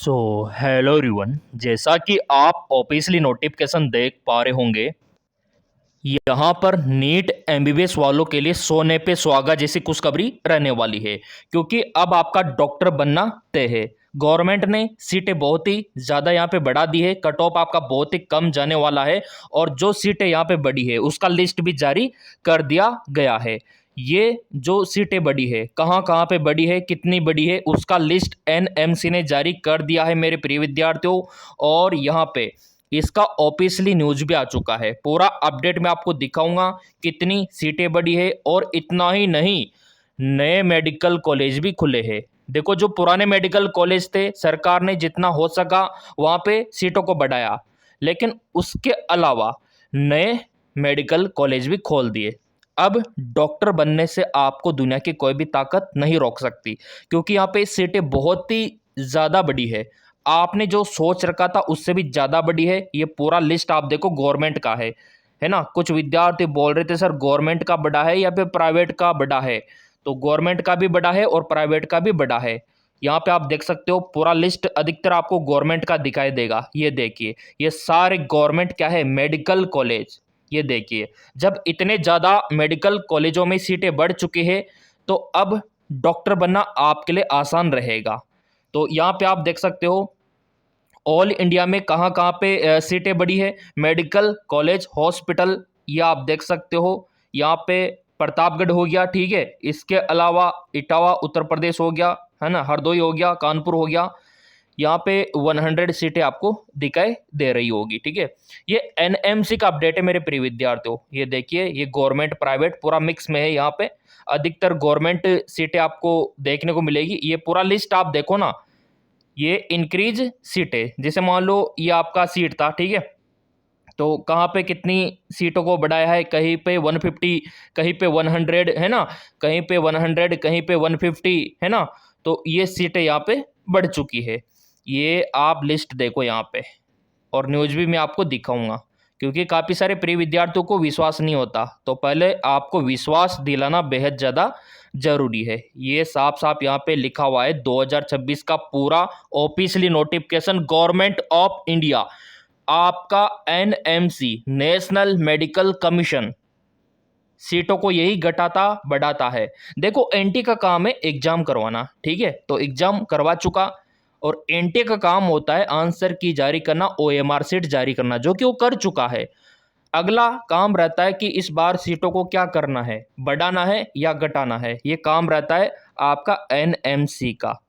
So hello everyone, जैसा कि आप ऑब्वियसली नोटिफिकेशन देख पा रहे होंगे, यहाँ पर नीट एमबीबीएस वालों के लिए सोने पे सुहागा जैसी खुशखबरी रहने वाली है। क्योंकि अब आपका डॉक्टर बनना तय है। गवर्नमेंट ने सीटें बहुत ही ज़्यादा यहाँ पे बढ़ा दी है। कट ऑफ आपका बहुत ही कम जाने वाला है और जो सीटें यहाँ पे बढ़ी है उसका लिस्ट भी जारी कर दिया गया है। ये जो सीटें बढ़ी है, कहाँ कहाँ पे बढ़ी है, कितनी बढ़ी है, उसका लिस्ट एनएमसी ने जारी कर दिया है मेरे प्रिय विद्यार्थियों। और यहाँ पे इसका ऑफिशियली न्यूज भी आ चुका है। पूरा अपडेट मैं आपको दिखाऊंगा कितनी सीटें बढ़ी है। और इतना ही नहीं, नए मेडिकल कॉलेज भी खुले हैं। देखो, जो पुराने मेडिकल कॉलेज थे, सरकार ने जितना हो सका वहाँ पे सीटों को बढ़ाया, लेकिन उसके अलावा नए मेडिकल कॉलेज भी खोल दिए। अब डॉक्टर बनने से आपको दुनिया की कोई भी ताकत नहीं रोक सकती, क्योंकि यहाँ पे सीटें बहुत ही ज़्यादा बड़ी है। आपने जो सोच रखा था उससे भी ज़्यादा बड़ी है। ये पूरा लिस्ट आप देखो, गवर्नमेंट का है ना। कुछ विद्यार्थी बोल रहे थे सर गवर्नमेंट का बड़ा है या फिर प्राइवेट का बड़ा है, तो गवर्नमेंट का भी बड़ा है और प्राइवेट का भी बड़ा है। यहाँ पे आप देख सकते हो पूरा लिस्ट अधिकतर आपको गवर्नमेंट का दिखाई देगा। ये देखिए, ये सारे गवर्नमेंट क्या है, मेडिकल कॉलेज। ये देखिए, जब इतने ज़्यादा मेडिकल कॉलेजों में सीटें बढ़ चुकी है तो अब डॉक्टर बनना आपके लिए आसान रहेगा। तो यहाँ पे आप देख सकते हो ऑल इंडिया में कहाँ कहाँ पे सीटें बढ़ी है, मेडिकल कॉलेज हॉस्पिटल, ये आप देख सकते हो। यहाँ पे प्रतापगढ़ हो गया, ठीक है। इसके अलावा इटावा उत्तर प्रदेश हो गया, है ना, हरदोई हो गया, कानपुर हो गया। यहाँ पे 100 सीटें आपको दिखाई दे रही होगी, ठीक है। ये एनएमसी का अपडेट है मेरे प्रिय विद्यार्थियों। ये देखिए, ये गवर्नमेंट प्राइवेट पूरा मिक्स में है। यहाँ पे अधिकतर गवर्नमेंट सीटें आपको देखने को मिलेगी। ये पूरा लिस्ट आप देखो ना, ये इंक्रीज सीटें, जैसे मान लो ये आपका सीट था, ठीक है, तो कहाँ पे कितनी सीटों को बढ़ाया है, कहीं पे 150, कहीं पे 100, है ना, कहीं पे 100, कहीं पे 150, है ना। तो ये सीटें यहाँ पे बढ़ चुकी है। ये आप लिस्ट देखो यहाँ पे, और न्यूज़ भी मैं आपको दिखाऊंगा, क्योंकि काफ़ी सारे प्रिय विद्यार्थियों को विश्वास नहीं होता, तो पहले आपको विश्वास दिलाना बेहद ज़्यादा जरूरी है। ये साफ साफ यहाँ पे लिखा हुआ है 2026 का पूरा officially notification government of India, आपका एनएमसी नेशनल मेडिकल कमीशन सीटों को यही घटाता बढ़ाता है। देखो, एनटी का काम है एग्जाम करवाना, ठीक है, तो एग्जाम करवा चुका, और एनटी का काम होता है आंसर की जारी करना, ओएमआर सीट जारी करना, जो कि वो कर चुका है। अगला काम रहता है कि इस बार सीटों को क्या करना है, बढ़ाना है या घटाना है, ये काम रहता है आपका एनएमसी का।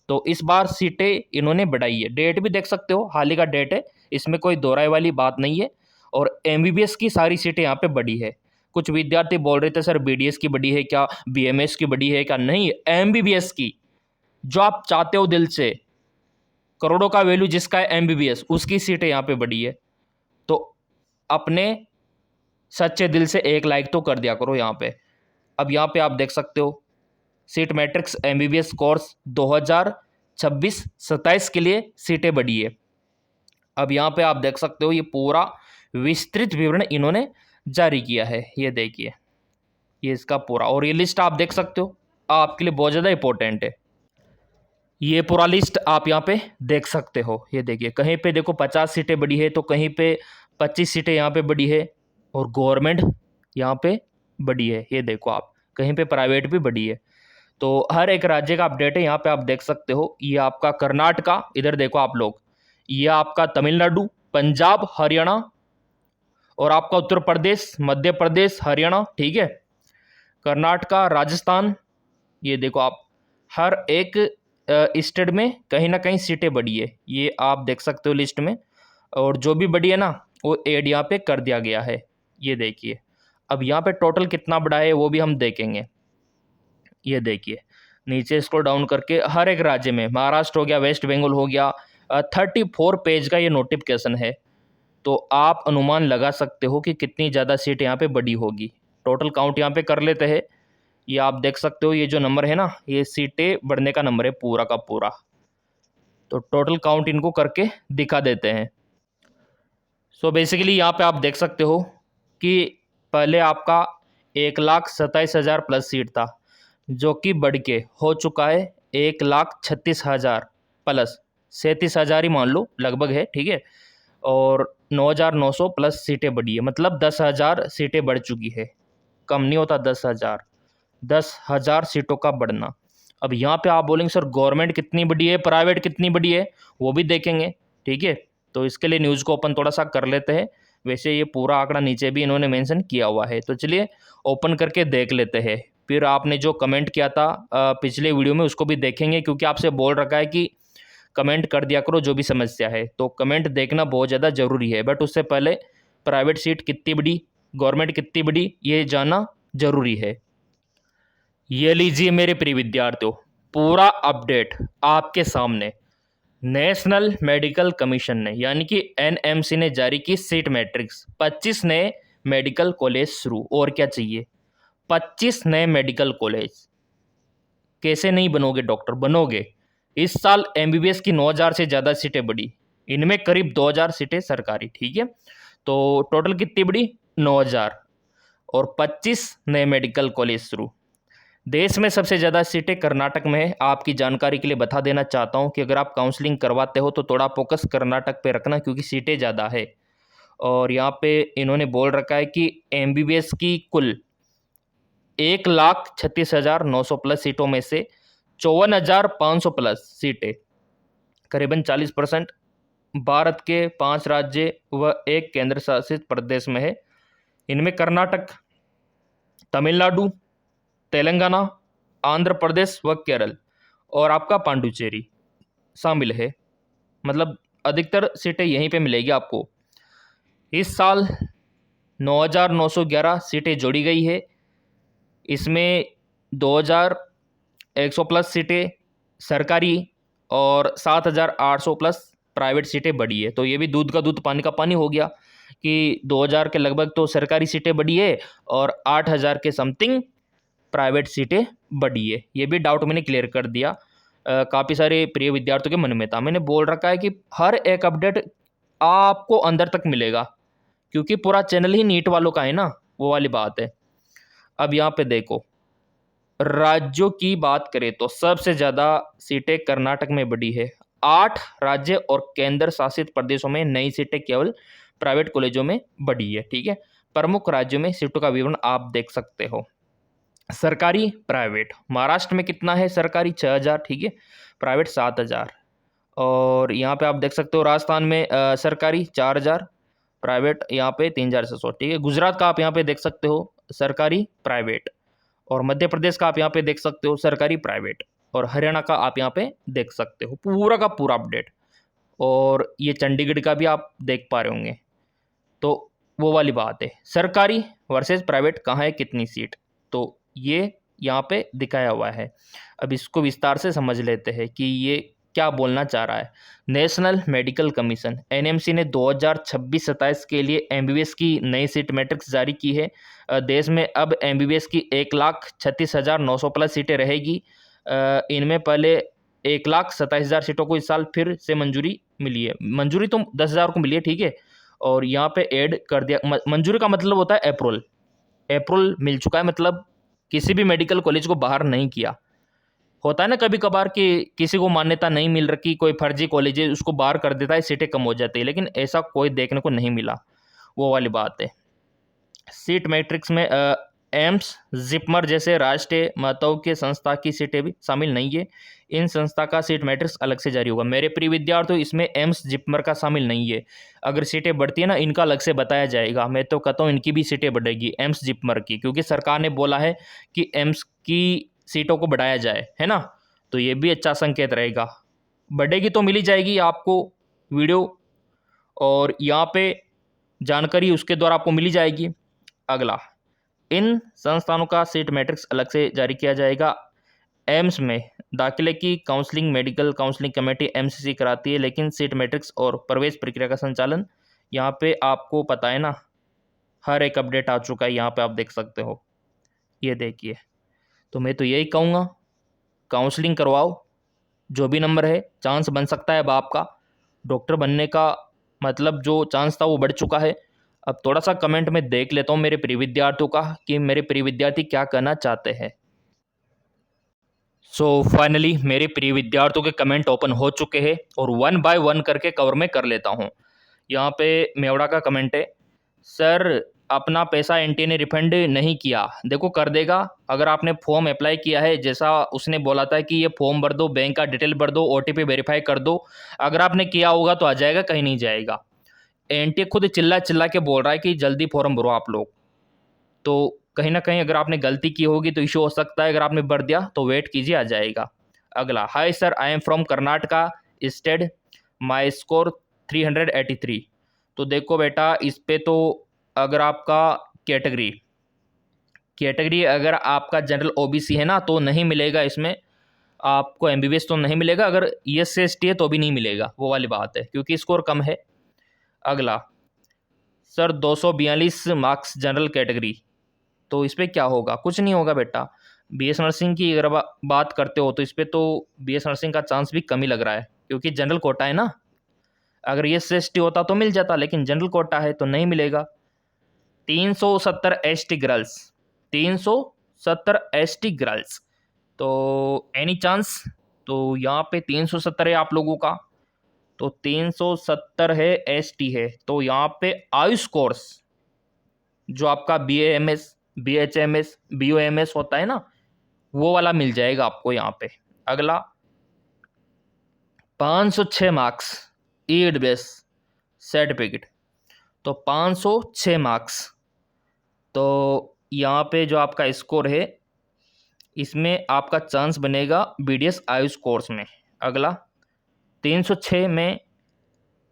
तो इस बार सीटें इन्होंने बढ़ाई है, डेट भी देख सकते हो, हाल ही का डेट है, इसमें कोई दोहराए वाली बात नहीं है। और एमबीबीएस की सारी सीटें यहाँ पे बढ़ी है। कुछ विद्यार्थी बोल रहे थे सर बीडीएस की बढ़ी है क्या, बीएमएस की बढ़ी है क्या, नहीं, एमबीबीएस की, जो आप चाहते हो दिल से, करोड़ों का वैल्यू जिसका है एमबीबीएस, उसकी सीटें यहाँ पे बढ़ी है। तो अपने सच्चे दिल से एक लाइक तो कर दिया करो यहाँ पे। अब यहाँ पे आप देख सकते हो सीट मैट्रिक्स एमबीबीएस कोर्स 2026-27 के लिए सीटें बढ़ी है। अब यहाँ पे आप देख सकते हो ये पूरा विस्तृत विवरण इन्होंने जारी किया है। ये देखिए, ये इसका पूरा, और ये लिस्ट आप देख सकते हो, आपके लिए बहुत ज़्यादा इंपॉर्टेंट है। ये पूरा लिस्ट आप यहाँ पे देख सकते हो। ये देखिए, कहीं पे देखो 50 सीटें बढ़ी है, तो कहीं पे 25 सीटें यहाँ पे बढ़ी है, और गवर्नमेंट यहाँ पे बढ़ी है। ये देखो आप, कहीं पे प्राइवेट भी बढ़ी है। तो हर एक राज्य का अपडेट है, यहाँ पे आप देख सकते हो। ये आपका कर्नाटका, इधर देखो आप लोग, ये आपका तमिलनाडु, पंजाब, हरियाणा, और आपका उत्तर प्रदेश, मध्य प्रदेश, हरियाणा, ठीक है, कर्नाटका, राजस्थान। ये देखो आप, हर एक स्टेट में कहीं ना कहीं सीटें बढ़ी है, ये आप देख सकते हो लिस्ट में। और जो भी बढ़ी है ना, वो ऐड यहाँ पे कर दिया गया है। ये देखिए, अब यहाँ पे टोटल कितना बढ़ा है वो भी हम देखेंगे। ये देखिए, नीचे स्क्रॉल डाउन करके हर एक राज्य में, महाराष्ट्र हो गया, वेस्ट बंगाल हो गया, 34 पेज का ये नोटिफिकेशन है। तो आप अनुमान लगा सकते हो कि कितनी ज़्यादा सीट यहाँ पे बढ़ी होगी। टोटल काउंट यहाँ पे कर लेते हैं। ये आप देख सकते हो, ये जो नंबर है ना, ये सीटें बढ़ने का नंबर है पूरा का पूरा। तो टोटल काउंट इनको करके दिखा देते हैं। सो बेसिकली यहाँ पे आप देख सकते हो कि पहले आपका 1,27,000 प्लस सीट था, जो कि बढ़ के हो चुका है 1,36,000 प्लस 37,000 ही मान लो लगभग है, ठीक है। और 9,900 प्लस सीटें बढ़ी है, मतलब 10,000 सीटें बढ़ चुकी है। कम नहीं होता 10,000 सीटों का बढ़ना। अब यहाँ पे आप बोलेंगे सर गवर्नमेंट कितनी बड़ी है, प्राइवेट कितनी बड़ी है, वो भी देखेंगे, ठीक है। तो इसके लिए न्यूज़ को अपन थोड़ा सा कर लेते हैं। वैसे ये पूरा आंकड़ा नीचे भी इन्होंने मेंशन किया हुआ है, तो चलिए ओपन करके देख लेते हैं। फिर आपने जो कमेंट किया था पिछले वीडियो में उसको भी देखेंगे, क्योंकि आपसे बोल रखा है कि कमेंट कर दिया करो जो भी समस्या है, तो कमेंट देखना बहुत ज़्यादा ज़रूरी है। बट उससे पहले प्राइवेट सीट कितनी बड़ी, गवर्नमेंट कितनी बड़ी, ये जानना ज़रूरी है। ये लीजिए मेरे प्रिय विद्यार्थियों, पूरा अपडेट आपके सामने। नेशनल मेडिकल कमीशन ने यानी कि एनएमसी ने जारी की सीट मैट्रिक्स। 25 नए मेडिकल कॉलेज शुरू, और क्या चाहिए। 25 नए मेडिकल कॉलेज। कैसे नहीं बनोगे डॉक्टर, बनोगे। इस साल एमबीबीएस की 9,000 से ज़्यादा सीटें बढ़ी, इनमें करीब 2,000 सीटें सरकारी, ठीक है। तो टोटल कितनी बढ़ी, 9,000, और 25 नए मेडिकल कॉलेज शुरू। देश में सबसे ज़्यादा सीटें कर्नाटक में है। आपकी जानकारी के लिए बता देना चाहता हूँ कि अगर आप काउंसलिंग करवाते हो तो थोड़ा फोकस कर्नाटक पे रखना, क्योंकि सीटें ज़्यादा है। और यहाँ पे इन्होंने बोल रखा है कि एमबीबीएस की कुल 1,36,900 प्लस सीटों में से 54,500 प्लस सीटें, करीबन 40%, भारत के 5 राज्य व 1 केंद्र शासित प्रदेश में है। इनमें कर्नाटक, तमिलनाडु, तेलंगाना, आंध्र प्रदेश व केरल और आपका पांडुचेरी शामिल है। मतलब अधिकतर सीटें यहीं पे मिलेगी आपको। इस साल 9,911 सीटें जोड़ी गई है। इसमें 2,100 प्लस सीटें सरकारी और 7,800 प्लस प्राइवेट सीटें बढ़ी है। तो ये भी दूध का दूध पानी का पानी हो गया कि 2,000 के लगभग तो सरकारी सीटें बढ़ी है और 8,000 के समथिंग प्राइवेट सीटें बढ़ी है। ये भी डाउट मैंने क्लियर कर दिया। काफ़ी सारे प्रिय विद्यार्थियों के मन में था। मैंने बोल रखा है कि हर एक अपडेट आपको अंदर तक मिलेगा, क्योंकि पूरा चैनल ही नीट वालों का है ना, वो वाली बात है। अब यहाँ पे देखो, राज्यों की बात करें तो सबसे ज़्यादा सीटें कर्नाटक में बढ़ी है। 8 राज्य और केंद्र शासित प्रदेशों में नई सीटें केवल प्राइवेट कॉलेजों में बढ़ी है, ठीक है। प्रमुख राज्यों में सीटों का विवरण आप देख सकते हो। सरकारी प्राइवेट, महाराष्ट्र में कितना है सरकारी, 6,000, ठीक है। प्राइवेट 7,000। और यहाँ पे आप देख सकते हो राजस्थान में सरकारी 4,000, प्राइवेट यहाँ पे 3,600, ठीक है। गुजरात का आप यहाँ पे देख सकते हो सरकारी प्राइवेट, और मध्य प्रदेश का आप यहाँ पे देख सकते हो सरकारी प्राइवेट, और हरियाणा का आप यहाँ पे देख सकते हो पूरा का पूरा अपडेट। और ये चंडीगढ़ का भी आप देख पा रहे होंगे। तो वो वाली बात है, सरकारी वर्सेस प्राइवेट कहाँ है, कितनी सीट, तो ये यहाँ पे दिखाया हुआ है। अब इसको विस्तार से समझ लेते हैं कि ये क्या बोलना चाह रहा है। नेशनल मेडिकल कमीशन एनएमसी ने 2026-27 के लिए एमबीबीएस की नई सीट मैट्रिक्स जारी की है। देश में अब एमबीबीएस की 1,36,900 प्लस सीटें रहेगी। इनमें पहले 1,27,000 सीटों को इस साल फिर से मंजूरी मिली है। मंजूरी तो 10,000 को मिली है, ठीक है। और यहाँ पे ऐड कर दिया, मंजूरी का मतलब होता है अप्रूवल मिल चुका है, मतलब किसी भी मेडिकल कॉलेज को बाहर नहीं किया। होता है ना कभी कभार कि किसी को मान्यता नहीं मिल रही, कोई फर्जी कॉलेज है उसको बाहर कर देता है, सीटें कम हो जाती है, लेकिन ऐसा कोई देखने को नहीं मिला, वो वाली बात है। सीट मैट्रिक्स में एम्स, जिपमर जैसे राष्ट्रीय महत्व के संस्था की सीटें भी शामिल नहीं है। इन संस्था का सीट मैट्रिक्स अलग से जारी होगा। मेरे प्रिय विद्यार्थियों, इसमें एम्स जिपमर का शामिल नहीं है। अगर सीटें बढ़ती है ना, इनका अलग से बताया जाएगा। मैं तो कहता हूँ इनकी भी सीटें बढ़ेगी, एम्स जिपमर की, क्योंकि सरकार ने बोला है कि एम्स की सीटों को बढ़ाया जाए, है ना। तो ये भी अच्छा संकेत रहेगा। बढ़ेगी तो मिली जाएगी आपको वीडियो, और यहाँ पे जानकारी उसके द्वारा आपको मिली जाएगी। अगला, इन संस्थानों का सीट मैट्रिक्स अलग से जारी किया जाएगा। एम्स में दाखिले की counselling medical counselling committee MCC कराती है, लेकिन सीट मैट्रिक्स और प्रवेश प्रक्रिया का संचालन यहाँ पे आपको पता है ना, हर एक अपडेट आ चुका है, यहाँ पे आप देख सकते हो। ये देखिए, तो मैं तो यही कहूँगा, काउंसलिंग करवाओ, जो भी नंबर है, चांस बन सकता है अब आपका डॉक्टर बनने का, मतलब जो चांस था वो बढ़ चुका है। अब थोड़ा सा कमेंट में देख लेता हूँ मेरे प्रिय विद्यार्थियों का कि मेरे प्रिय विद्यार्थी क्या कहना चाहते हैं। सो फाइनली मेरे प्रिय विद्यार्थियों के कमेंट ओपन हो चुके हैं और वन बाय वन करके कवर में कर लेता हूँ। यहाँ पे मेवड़ा का कमेंट है, सर अपना पैसा एनटीए ने रिफंड नहीं किया। देखो कर देगा, अगर आपने फॉर्म अप्लाई किया है, जैसा उसने बोला था कि ये फॉर्म भर दो, बैंक का डिटेल भर दो, ओटीपी वेरीफाई कर दो, अगर आपने किया होगा तो आ जाएगा, कहीं नहीं जाएगा। एनटीए खुद चिल्ला चिल्ला के बोल रहा है कि जल्दी फॉर्म भरो आप लोग, तो कहीं ना कहीं अगर आपने गलती की होगी तो इशू हो सकता है। अगर आपने भर दिया तो वेट कीजिए, आ जाएगा। अगला, hi sir, I am from Karnataka state, my score 383। तो देखो बेटा, इस पे तो अगर आपका कैटेगरी अगर आपका जनरल ओबीसी है ना तो नहीं मिलेगा इसमें आपको, एमबीबीएस तो नहीं मिलेगा। अगर एस टी है तो भी नहीं मिलेगा, वो वाली बात है, क्योंकि स्कोर कम है। अगला, सर 242 मार्क्स जनरल कैटेगरी, तो इस पर क्या होगा? कुछ नहीं होगा बेटा। बीएस नर्सिंग की अगर बात करते हो तो इस पर तो बीएस नर्सिंग का चांस भी कम ही लग रहा है, क्योंकि जनरल कोटा है ना। अगर ये एसटी होता तो मिल जाता, लेकिन जनरल कोटा है तो नहीं मिलेगा। 370 एसटी गर्ल्स, 370 एसटी गर्ल्स, तो एनी चांस? तो यहाँ पे 370 है आप लोगों का, तो 370 है, एसटी है, तो यहाँ पे आयुष कोर्स जो आपका BAMS, BHMS, BOMS होता है ना, वो वाला मिल जाएगा आपको यहाँ पे। अगला, 506 मार्क्स ईड बेस सर्टिफिकेट, तो 506 मार्क्स, तो यहाँ पे जो आपका स्कोर है इसमें आपका चांस बनेगा BDS आयुष कोर्स में। अगला, 306 में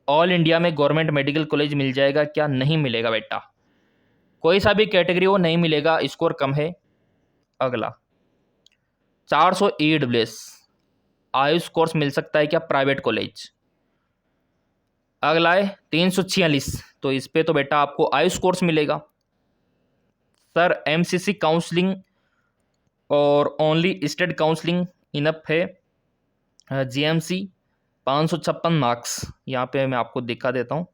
ऑल इंडिया में गवर्नमेंट मेडिकल कॉलेज मिल जाएगा क्या? नहीं मिलेगा बेटा, कोई सा भी कैटेगरी हो नहीं मिलेगा, स्कोर कम है। अगला, 400 EWS आयुष कोर्स मिल सकता है क्या प्राइवेट कॉलेज? अगला है 346, तो इस पे तो बेटा आपको आयुष कोर्स मिलेगा। सर MCC काउंसलिंग और ओनली स्टेट काउंसलिंग इनफ है। GMC 556 मार्क्स, यहाँ पे मैं आपको दिखा देता हूँ,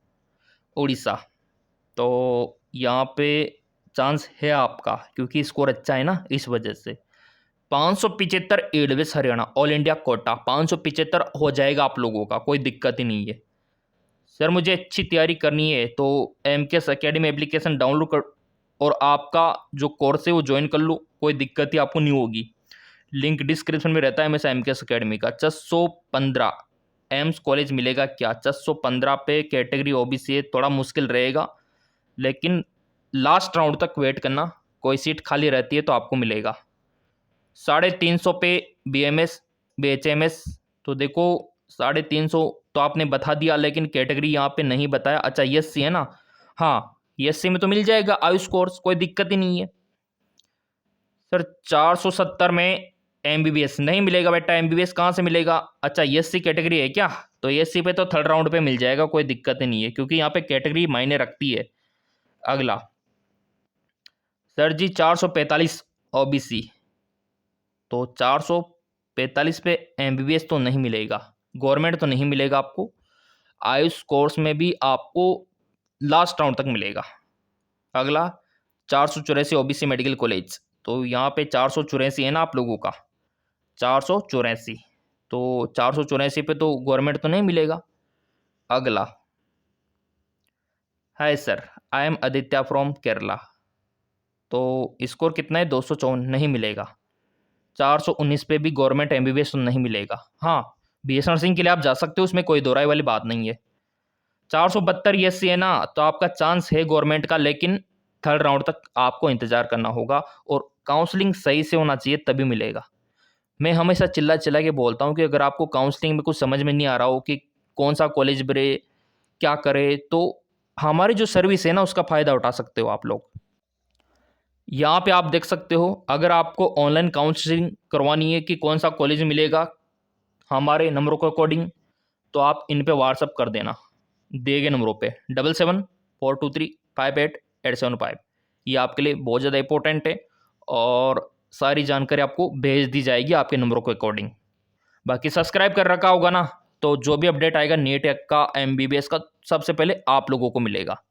उड़ीसा, तो यहाँ पे चांस है आपका, क्योंकि स्कोर अच्छा है ना, इस वजह से। 575 एडवेस हरियाणा ऑल इंडिया कोटा, 575 हो जाएगा आप लोगों का, कोई दिक्कत ही नहीं है। सर मुझे अच्छी तैयारी करनी है तो MKS एकेडमी एप्लीकेशन डाउनलोड कर और आपका जो कोर्स है वो ज्वाइन कर लो, कोई दिक्कत ही आपको नहीं होगी। लिंक डिस्क्रिप्शन में रहता है हमेशा MKS एकेडमी का। 615 एम्स कॉलेज मिलेगा क्या? 615 पे कैटेगरी OBC है, थोड़ा मुश्किल रहेगा, लेकिन लास्ट राउंड तक वेट करना, कोई सीट खाली रहती है तो आपको मिलेगा। 350 पे BMS BHMS, तो देखो 350 तो आपने बता दिया, लेकिन कैटेगरी यहाँ पे नहीं बताया। अच्छा SC है ना, हाँ SC में तो मिल जाएगा आयुष कोर्स, कोई दिक्कत ही नहीं है। सर 470 में MBBS नहीं मिलेगा बेटा, MBBS कहाँ से मिलेगा? अच्छा SC कैटेगरी है क्या? तो SC पे तो थर्ड राउंड पे मिल जाएगा, कोई दिक्कत ही नहीं है, क्योंकि यहाँ पे कैटेगरी मायने रखती है। अगला, सर जी 445 OBC, तो 445 पे MBBS तो नहीं मिलेगा, गवर्नमेंट तो नहीं मिलेगा आपको। आयुष कोर्स में भी आपको लास्ट राउंड तक मिलेगा। अगला, 484 OBC मेडिकल कॉलेज, तो यहाँ पे 484 है ना आप लोगों का, 484, तो 484 पे तो गवर्नमेंट तो नहीं मिलेगा। अगला, hi sir, I am Aditya from Kerala, तो स्कोर कितना है? 254, नहीं मिलेगा। 419 पे भी गवर्नमेंट MBBS तो नहीं मिलेगा। हाँ, BS नर्सिंग के लिए आप जा सकते हो, उसमें कोई दो राय वाली बात नहीं है। 472 SC है ना, तो आपका चांस है गवर्नमेंट का, लेकिन थर्ड राउंड तक आपको इंतजार करना होगा और काउंसलिंग सही से होना चाहिए तभी मिलेगा। मैं हमेशा चिल्ला चिल्ला के बोलता हूँ कि अगर आपको काउंसलिंग में कुछ समझ में नहीं आ रहा हो कि कौन सा कॉलेज भरे, क्या करे, तो हमारी जो सर्विस है ना उसका फ़ायदा उठा सकते हो आप लोग। यहाँ पे आप देख सकते हो, अगर आपको ऑनलाइन काउंसलिंग करवानी है कि कौन सा कॉलेज मिलेगा हमारे नंबरों के अकॉर्डिंग, तो आप इन पे व्हाट्सअप कर देना दिए गए नंबरों पे 7742358875। ये आपके लिए बहुत ज़्यादा इंपॉर्टेंट है और सारी जानकारी आपको भेज दी जाएगी आपके नंबरों के अकॉर्डिंग। बाकी सब्सक्राइब कर रखा होगा ना, तो जो भी अपडेट आएगा नीट का MBBS का सबसे पहले आप लोगों को मिलेगा।